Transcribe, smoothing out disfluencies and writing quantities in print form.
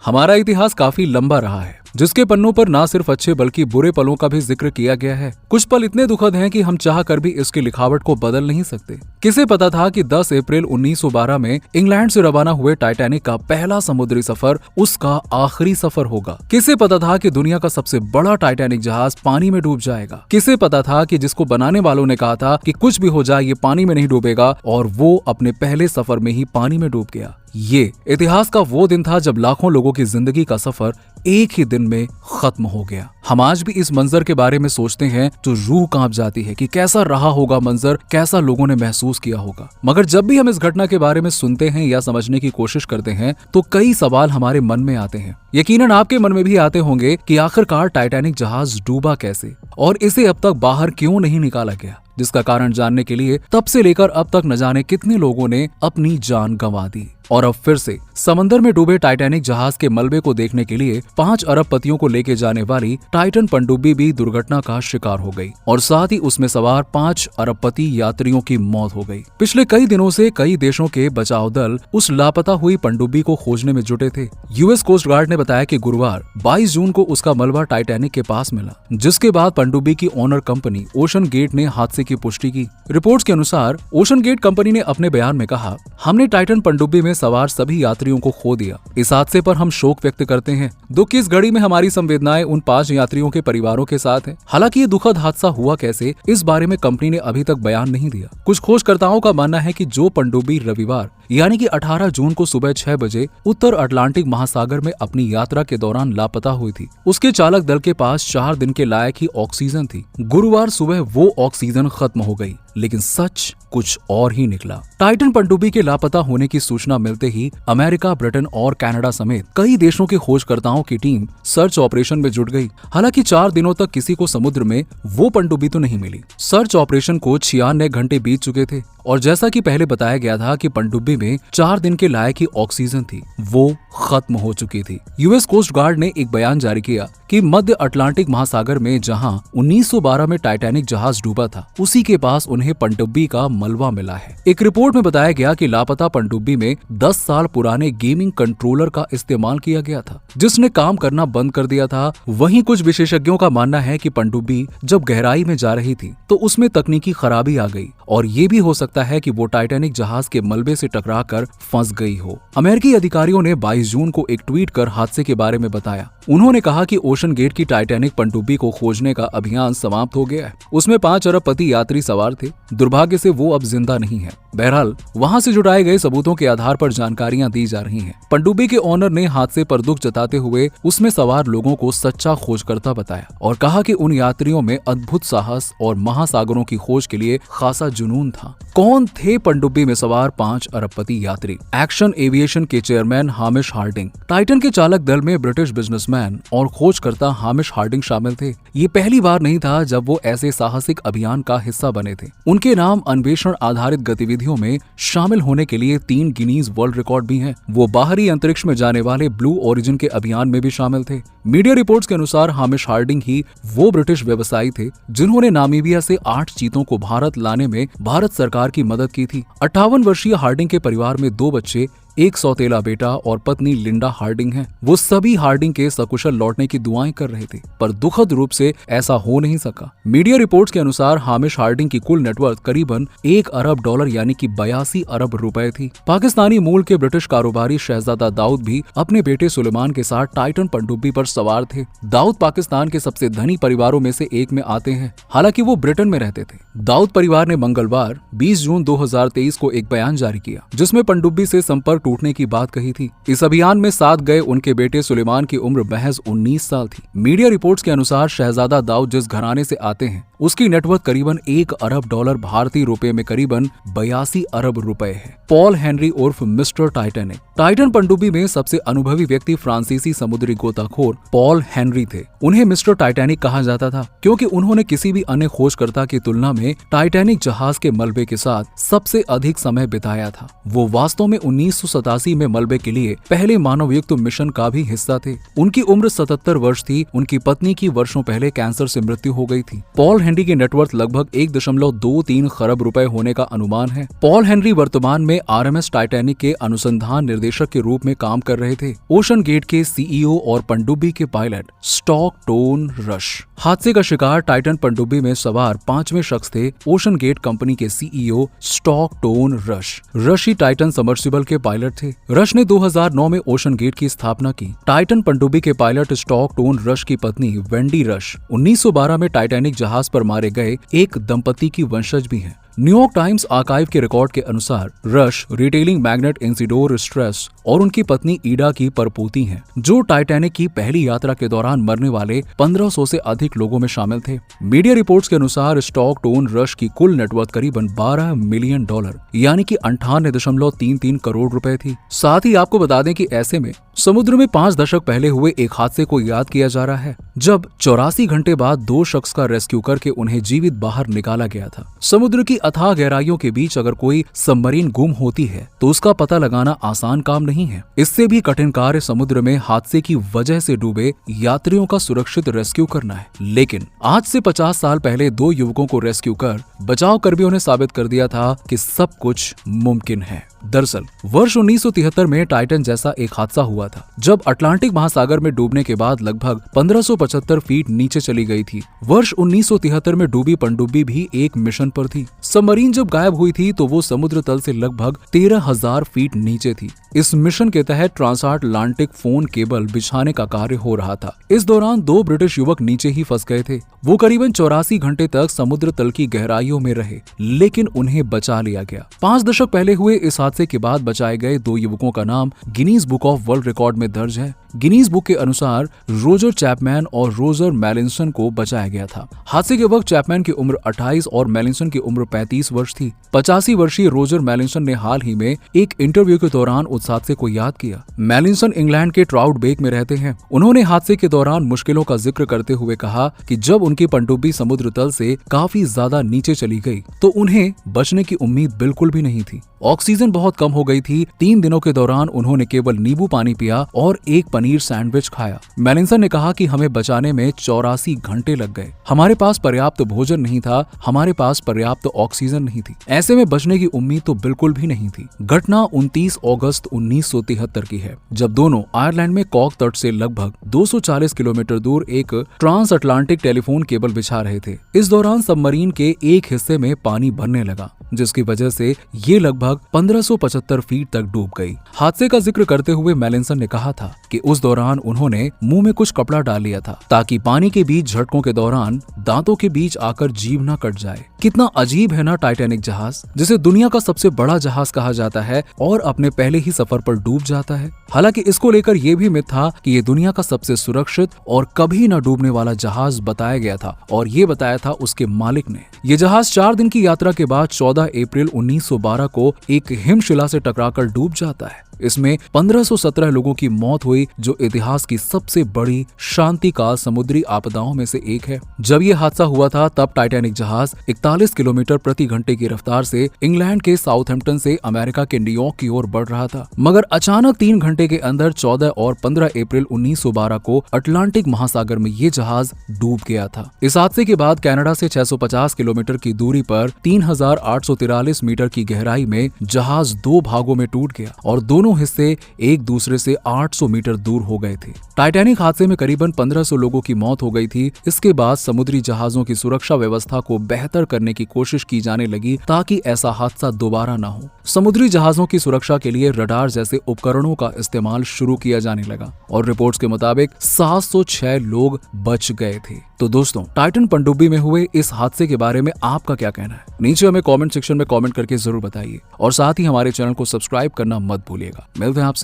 हमारा इतिहास काफी लंबा रहा है, जिसके पन्नों पर ना सिर्फ अच्छे बल्कि बुरे पलों का भी जिक्र किया गया है। कुछ पल इतने दुखद हैं कि हम चाह कर भी इसकी लिखावट को बदल नहीं सकते। किसे पता था कि 10 अप्रैल 1912 में इंग्लैंड से रवाना हुए टाइटैनिक का पहला समुद्री सफर उसका आखिरी सफर होगा। किसे पता था कि दुनिया का सबसे बड़ा टाइटैनिक जहाज पानी में डूब जाएगा। किसे पता था कि जिसको बनाने वालों ने कहा था कि कुछ भी हो जाए ये पानी में नहीं डूबेगा, और वो अपने पहले सफर में ही पानी में डूब गया। ये इतिहास का वो दिन था जब लाखों लोगों की जिंदगी का सफर एक ही दिन में खत्म हो गया। हम आज भी इस मंजर के बारे में सोचते हैं तो रूह कांप जाती है कि कैसा रहा होगा मंजर, कैसा लोगों ने महसूस किया होगा। मगर जब भी हम इस घटना के बारे में सुनते हैं या समझने की कोशिश करते हैं तो कई सवाल हमारे मन में आते हैं। यकीनन आपके मन में भी आते होंगे कि आखिरकार टाइटैनिक जहाज डूबा कैसे और इसे अब तक बाहर क्यों नहीं निकाला गया, जिसका कारण जानने के लिए तब से लेकर अब तक न जाने कितने लोगों ने अपनी जान गंवा दी। और अब फिर से समंदर में डूबे टाइटैनिक जहाज के मलबे को देखने के लिए 5 अरबपतियों को लेके जाने वाली टाइटन पनडुब्बी भी दुर्घटना का शिकार हो गई और साथ ही उसमें सवार 5 अरबपति यात्रियों की मौत हो गई। पिछले कई दिनों से कई देशों के बचाव दल उस लापता हुई पनडुब्बी को खोजने में जुटे थे। यूएस कोस्ट गार्ड ने बताया कि गुरुवार 22 जून को उसका मलबा टाइटैनिक के पास मिला, जिसके बाद पनडुब्बी की ओनर कंपनी ओशन गेट ने हादसे की पुष्टि की। रिपोर्ट्स के अनुसार ओशन गेट कंपनी ने अपने बयान में कहा, हमने टाइटन पनडुब्बी में सवार सभी यात्रियों को खो दिया। इस हादसे पर हम शोक व्यक्त करते हैं। दुख की इस घड़ी में हमारी संवेदनाएं उन 5 यात्रियों के परिवारों के साथ हैं। हालांकि ये दुखद हादसा हुआ कैसे, इस बारे में कंपनी ने अभी तक बयान नहीं दिया। कुछ खोजकर्ताओं का मानना है कि जो पनडुब्बी रविवार यानी कि 18 जून को सुबह 6 बजे उत्तर अटलांटिक महासागर में अपनी यात्रा के दौरान लापता हुई थी, उसके चालक दल के पास 4 दिन के लायक ही ऑक्सीजन थी। गुरुवार सुबह वो ऑक्सीजन खत्म हो गई, लेकिन सच कुछ और ही निकला। टाइटन पनडुब्बी के लापता होने की सूचना मिलते ही अमेरिका, ब्रिटेन और कनाडा समेत कई देशों के खोजकर्ताओं की टीम सर्च ऑपरेशन में जुट गई। हालांकि 4 दिनों तक किसी को समुद्र में वो पनडुब्बी तो नहीं मिली। सर्च ऑपरेशन को 96 घंटे बीत चुके थे और जैसा कि पहले बताया गया था कि पनडुब्बी में 4 दिन के लायक ही ऑक्सीजन थी, वो खत्म हो चुकी थी। यूएस कोस्ट गार्ड ने एक बयान जारी किया कि मध्य अटलांटिक महासागर में जहां 1912 में टाइटैनिक जहाज डूबा था, उसी के पास उन्हें पनडुब्बी का मलबा मिला है। एक रिपोर्ट में बताया गया कि लापता पनडुब्बी में 10 साल पुराने गेमिंग कंट्रोलर का इस्तेमाल किया गया था, जिसने काम करना बंद कर दिया था। वहीं कुछ विशेषज्ञों का मानना है कि पनडुब्बी जब गहराई में जा रही थी तो उसमें तकनीकी खराबी आ गई और ये भी हो सकता है कि वो टाइटैनिक जहाज के मलबे से टकराकर फंस गई हो। अमेरिकी अधिकारियों ने 22 जून को एक ट्वीट कर हादसे के बारे में बताया। उन्होंने कहा कि ओशन गेट की टाइटैनिक पनडुब्बी को खोजने का अभियान समाप्त हो गया है। उसमें 5 अरबपति यात्री सवार थे। दुर्भाग्य से वो अब जिंदा नहीं है। बहरहाल वहां से जुटाए गए सबूतों के आधार पर जानकारियां दी जा रही हैं। पनडुब्बी के ओनर ने हादसे पर दुख जताते हुए उसमें सवार लोगों को सच्चा खोजकर्ता बताया और कहा कि उन यात्रियों में अद्भुत साहस और महासागरों की खोज के लिए खासा जुनून था। कौन थे पनडुब्बी में सवार 5 अरबपति यात्री? एक्शन एविएशन के चेयरमैन हामिश हार्डिंग, टाइटन के चालक दल में ब्रिटिश बिजनेसमैन और खोजकर्ता हामिश हार्डिंग शामिल थे। ये पहली बार नहीं था जब वो ऐसे साहसिक अभियान का हिस्सा बने थे। उनके नाम अन्वेषण आधारित गतिविधियों में शामिल होने के लिए 3 गिनीज वर्ल्ड रिकॉर्ड भी हैं। वो बाहरी अंतरिक्ष में जाने वाले ब्लू ओरिजिन के अभियान में भी शामिल थे। मीडिया रिपोर्ट्स के अनुसार हामिश हार्डिंग ही वो ब्रिटिश व्यवसायी थे जिन्होंने नामीबिया से 8 चीतों को भारत लाने में भारत सरकार की मदद की थी। 58 वर्षीय हार्डिंग के परिवार में 2 बच्चे, एक सौतेला बेटा और पत्नी लिंडा हार्डिंग हैं। वो सभी हार्डिंग के सकुशल लौटने की दुआएं कर रहे थे, पर दुखद रूप से ऐसा हो नहीं सका। मीडिया रिपोर्ट्स के अनुसार हामिश हार्डिंग की कुल नेटवर्थ करीबन $1 अरब यानी कि 82 अरब रुपए थी। पाकिस्तानी मूल के ब्रिटिश कारोबारी शहजादा दाऊद भी अपने बेटे सुलेमान के साथ टाइटन पनडुब्बी पर सवार थे। दाऊद पाकिस्तान के सबसे धनी परिवारों में से एक में आते हैं, हालांकि वो ब्रिटेन में रहते थे। दाऊद परिवार ने मंगलवार 20 जून 2023 को एक बयान जारी किया जिसमें पनडुब्बी से संपर्क टूटने की बात कही थी। इस अभियान में साथ गए उनके बेटे सुलेमान की उम्र महज 19 साल थी। मीडिया रिपोर्ट्स के अनुसार शहजादा दाऊद जिस घराने से आते हैं उसकी नेटवर्थ करीबन $1 अरब भारतीय रुपए में करीबन 82 अरब रुपए है। पॉल हेनरी उर्फ मिस्टर टाइटैनिक। टाइटन पनडुब्बी में सबसे अनुभवी व्यक्ति फ्रांसीसी समुद्री गोताखोर पॉल हेनरी थे। उन्हें मिस्टर टाइटैनिक कहा जाता था क्योंकि उन्होंने किसी भी अन्य खोजकर्ता की तुलना में टाइटैनिक जहाज के मलबे के साथ सबसे अधिक समय बिताया था। वो वास्तव में 1987 में मलबे के लिए पहले मानवयुक्त मिशन का भी हिस्सा थे। उनकी उम्र 77 वर्ष थी। उनकी पत्नी की वर्षों पहले कैंसर से मृत्यु हो गई थी। पॉल हेनरी की नेटवर्थ लगभग 1.23 खरब रुपए होने का अनुमान है। पॉल हेनरी वर्तमान में RMS टाइटैनिक के अनुसंधान निर्देशक के रूप में काम कर रहे थे। ओशन गेट के CEO और पनडुब्बी के पायलट स्टॉकटोन रश। हादसे का शिकार टाइटन पनडुब्बी में सवार 5वें शख्स थे। ओशन गेट कंपनी के CEO स्टॉकटोन रश ही टाइटन सबमर्सिबल के पायलट थे। रश ने 2009 में ओशन गेट की स्थापना की। टाइटन पनडुब्बी के पायलट स्टॉकटोन रश की पत्नी वेंडी रश 1912 में टाइटैनिक जहाज पर मारे गए एक दंपति की वंशज भी हैं। न्यूयॉर्क टाइम्स आर्काइव के रिकॉर्ड के अनुसार रश रिटेलिंग मैग्नेट इंसिडोर स्ट्रेस और उनकी पत्नी ईडा की परपोती हैं, जो टाइटैनिक की पहली यात्रा के दौरान मरने वाले 1500 से अधिक लोगों में शामिल थे। मीडिया रिपोर्ट्स के अनुसार स्टॉकटोन रश की कुल नेटवर्थ करीबन $12 मिलियन यानी कि 98.33 करोड़ रुपए थी। साथ ही आपको बता दें कि ऐसे में समुद्र में 5 दशक पहले हुए एक हादसे को याद किया जा रहा है, जब 84 घंटे बाद 2 शख्स का रेस्क्यू करके उन्हें जीवित बाहर निकाला गया था। समुद्र की अथाह गहराइयों के बीच अगर कोई सबमरीन गुम होती है तो उसका पता लगाना आसान काम नहीं है। इससे भी कठिन कार्य समुद्र में हादसे की वजह से डूबे यात्रियों का सुरक्षित रेस्क्यू करना है। लेकिन आज से 50 साल पहले 2 युवकों को रेस्क्यू कर बचाव कर्मियों ने साबित कर दिया था कि सब कुछ मुमकिन है। दरअसल वर्ष 1973 में टाइटन जैसा एक हादसा हुआ था, जब अटलांटिक महासागर में डूबने के बाद लगभग 1575 फीट नीचे चली गई थी। वर्ष 1973 में डूबी पनडुब्बी भी एक मिशन पर थी। सबमरीन जब गायब हुई थी तो वो समुद्र तल से लगभग 13,000 फीट नीचे थी। इस मिशन के तहत ट्रांसअटलांटिक फोन केबल बिछाने का कार्य हो रहा था। इस दौरान 2 ब्रिटिश युवक नीचे ही फंस गए थे। वो करीबन 84 घंटे तक समुद्र तल की गहराइयों में रहे, लेकिन उन्हें बचा लिया गया। 5 दशक पहले हुए इस हादसे के बाद बचाए गए 2 युवकों का नाम Guinness book of world record में दर्ज है। गिनीज बुक के अनुसार रोजर चैपमैन और रोजर मैलिंसन को बचाया गया था। हादसे के वक्त चैपमैन की उम्र 28 और मैलिंसन की उम्र 35 वर्ष थी। 85 वर्षीय रोजर मैलिंसन ने हाल ही में एक इंटरव्यू के दौरान उस हादसे को याद किया। मैलिंसन इंग्लैंड के ट्राउट बेक में रहते हैं। उन्होंने हादसे के दौरान मुश्किलों का जिक्र करते हुए कहा कि जब उनकी पनडुब्बी समुद्र तल से काफी ज्यादा नीचे चली गई तो उन्हें बचने की उम्मीद बिल्कुल भी नहीं थी। ऑक्सीजन बहुत कम हो गई थी। 3 दिनों के दौरान उन्होंने केवल नींबू पानी पिया और एक पनीर सैंडविच खाया। मैलिंसन ने कहा कि हमें बचाने में 84 घंटे लग गए। हमारे पास पर्याप्त भोजन नहीं था, हमारे पास पर्याप्त ऑक्सीजन नहीं थी। ऐसे में बचने की उम्मीद तो बिल्कुल भी नहीं थी। घटना 29 अगस्त 1973 की है, जब दोनों आयरलैंड में कॉक तट से लगभग 240 किलोमीटर दूर एक ट्रांस अटलांटिक टेलीफोन केबल बिछा रहे थे। इस दौरान सबमरीन के एक हिस्से में पानी भरने लगा, जिसकी वजह से ये लगभग 1575 फीट तक डूब गई। हादसे का जिक्र करते हुए मैलिंसन ने कहा था कि उस दौरान उन्होंने मुंह में कुछ कपड़ा डाल लिया था ताकि पानी के बीच झटकों के दौरान दांतों के बीच आकर जीभ न कट जाए। कितना अजीब है ना टाइटैनिक जहाज, जिसे दुनिया का सबसे बड़ा जहाज कहा जाता है और अपने पहले ही सफर पर डूब जाता है। हालांकि इसको लेकर यह भी मिथ था कि ये दुनिया का सबसे सुरक्षित और कभी न डूबने वाला जहाज बताया गया था, और ये बताया था उसके मालिक ने। ये जहाज 4 दिन की यात्रा के बाद 14 अप्रैल 1912 को एक हिमशिला से टकराकर डूब जाता है। इसमें 1517 लोगों की मौत हुई, जो इतिहास की सबसे बड़ी शांतिकाल समुद्री आपदाओं में से एक है। जब यह हादसा हुआ था तब टाइटैनिक जहाज 41 किलोमीटर प्रति घंटे की रफ्तार से इंग्लैंड के साउथहैम्पटन से अमेरिका के न्यूयॉर्क की ओर बढ़ रहा था, मगर अचानक 3 घंटे के अंदर 14 और 15 अप्रैल 1912 को अटलांटिक महासागर में ये जहाज डूब गया था। इस हादसे के बाद कनाडा से 650 किलोमीटर की दूरी पर 3843 मीटर की गहराई में जहाज 2 भागों में टूट गया और दोनों हिस्से एक दूसरे से 800 मीटर दूर हो गए थे। टाइटैनिक हादसे में करीबन 1500 लोगों की मौत हो गई थी। इसके बाद समुद्री जहाजों की सुरक्षा व्यवस्था को बेहतर करने की कोशिश की जाने लगी ताकि ऐसा हादसा दोबारा न हो। समुद्री जहाजों की सुरक्षा के लिए रडार जैसे उपकरणों का इस्तेमाल शुरू किया जाने लगा और रिपोर्ट्स के मुताबिक 706 लोग बच गए थे। तो दोस्तों, टाइटन पनडुब्बी में हुए इस हादसे के बारे में आपका क्या कहना है? नीचे हमें कमेंट सेक्शन में कमेंट करके जरूर बताइए और साथ ही हमारे चैनल को सब्सक्राइब करना मत भूलिएगा। मिलते हैं आपसे